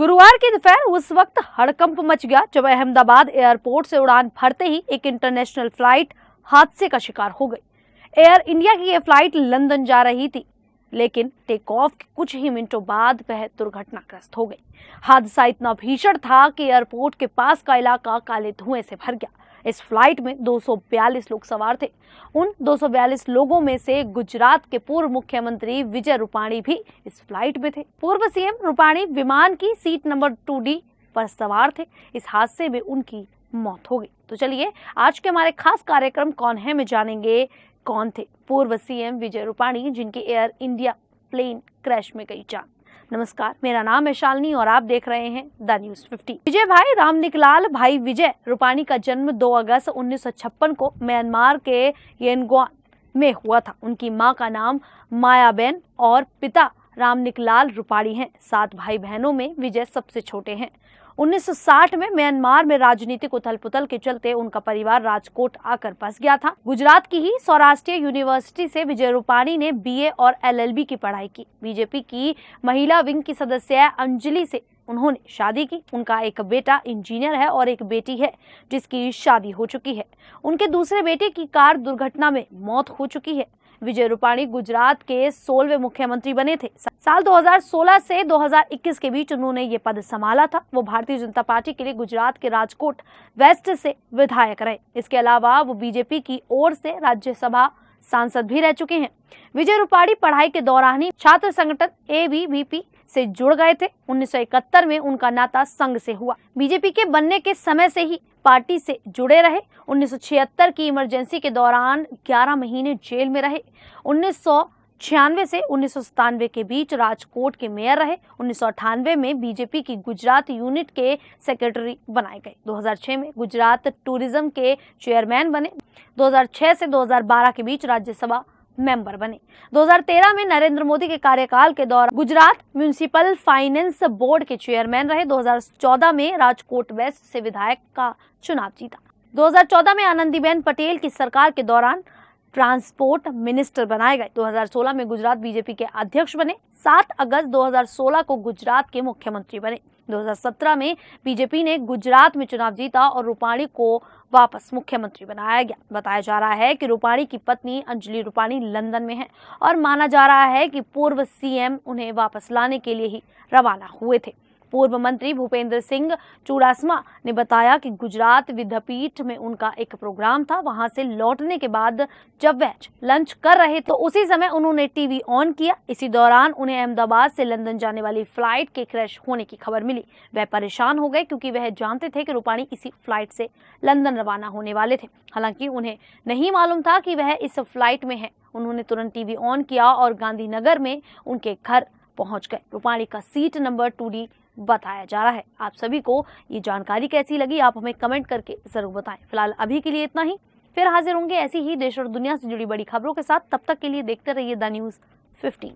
गुरुवार की दोपहर उस वक्त हड़कंप मच गया जब अहमदाबाद एयरपोर्ट से उड़ान भरते ही एक इंटरनेशनल फ्लाइट हादसे का शिकार हो गई। एयर इंडिया की यह फ्लाइट लंदन जा रही थी, लेकिन टेक ऑफ के कुछ ही मिनटों बाद वह दुर्घटनाग्रस्त हो गई। हादसा इतना भीषण था कि एयरपोर्ट के पास का इलाका काले धुएं से भर गया। इस फ्लाइट में 242 लोग सवार थे। उन 242 लोगों में से गुजरात के पूर्व मुख्यमंत्री विजय रूपाणी भी इस फ्लाइट में थे। पूर्व सीएम रूपाणी विमान की सीट नंबर 2D पर सवार थे। इस हादसे में उनकी मौत हो गई। तो चलिए आज के हमारे खास कार्यक्रम कौन है में जानेंगे कौन थे पूर्व सीएम विजय रूपाणी, जिनकी एयर इंडिया प्लेन क्रैश में गई जान। नमस्कार, मेरा नाम है शालिनी और आप देख रहे हैं द न्यूज़ 50। विजय भाई रामनिकलाल भाई विजय रूपाणी का जन्म 2 अगस्त 1956 को म्यांमार के येनगोन में हुआ था। उनकी मां का नाम मायाबेन और पिता रामनिकलाल रूपाणी हैं। 7 भाई बहनों में विजय सबसे छोटे हैं। 1960 में म्यांमार में राजनीतिक उथल-पुथल के चलते उनका परिवार राजकोट आकर बस गया था। गुजरात की ही सौराष्ट्र यूनिवर्सिटी से विजय रूपाणी ने बीए और एलएलबी की पढ़ाई की। बीजेपी की महिला विंग की सदस्य अंजलि से उन्होंने शादी की। उनका एक बेटा इंजीनियर है और एक बेटी है जिसकी शादी हो चुकी है। उनके दूसरे बेटे की कार दुर्घटना में मौत हो चुकी है। विजय रूपाणी गुजरात के 16वें मुख्यमंत्री बने थे। साल 2016 से 2021 के बीच उन्होंने ये पद संभाला था। वो भारतीय जनता पार्टी के लिए गुजरात के राजकोट वेस्ट से विधायक रहे। इसके अलावा वो बीजेपी की ओर से राज्यसभा सांसद भी रह चुके हैं। विजय रूपाणी पढ़ाई के दौरान ही छात्र संगठन एबीवीपी से जुड़ गए थे। 1971 में उनका नाता संघ से हुआ। बीजेपी के बनने के समय से ही पार्टी से जुड़े रहे। 1976 की इमरजेंसी के दौरान 11 महीने जेल में रहे। 1996 से 1997 के बीच राजकोट के मेयर रहे। 1998 में बीजेपी की गुजरात यूनिट के सेक्रेटरी बनाए गए। 2006 में गुजरात टूरिज्म के चेयरमैन बने। 2006 से 2012 के बीच राज्यसभा मेंबर बने। 2013 में नरेंद्र मोदी के कार्यकाल के दौरान गुजरात म्युनिसिपल फाइनेंस बोर्ड के चेयरमैन रहे। 2014 में राजकोट वेस्ट से विधायक का चुनाव जीता। 2014 में आनंदीबेन पटेल की सरकार के दौरान ट्रांसपोर्ट मिनिस्टर बनाए गए। 2016 में गुजरात बीजेपी के अध्यक्ष बने। 7 अगस्त 2016 को गुजरात के मुख्यमंत्री बने। 2017 में बीजेपी ने गुजरात में चुनाव जीता और रूपाणी को वापस मुख्यमंत्री बनाया गया। बताया जा रहा है कि रूपाणी की पत्नी अंजलि रूपाणी लंदन में है और माना जा रहा है कि पूर्व सीएम उन्हें वापस लाने के लिए ही रवाना हुए थे। पूर्व मंत्री भूपेंद्र सिंह चुडासमा ने बताया कि गुजरात विद्यापीठ में उनका एक प्रोग्राम था। वहां से लौटने के बाद जब वह लंच कर रहे तो उसी समय उन्होंने टीवी ऑन किया। इसी दौरान उन्हें अहमदाबाद से लंदन जाने वाली फ्लाइट के क्रैश होने की खबर मिली। वह परेशान हो गए क्योंकि वह जानते थे कि रूपाणी इसी फ्लाइट से लंदन रवाना होने वाले थे। हालांकि उन्हें नहीं मालूम था कि वह इस फ्लाइट में है। उन्होंने तुरंत टीवी ऑन किया और गांधीनगर में उनके घर पहुंच गए। रूपाणी का सीट नंबर 2D बताया जा रहा है। आप सभी को ये जानकारी कैसी लगी, आप हमें कमेंट करके जरूर बताएं। फिलहाल अभी के लिए इतना ही। फिर हाजिर होंगे ऐसी ही देश और दुनिया से जुड़ी बड़ी खबरों के साथ। तब तक के लिए देखते रहिए द न्यूज़ 15।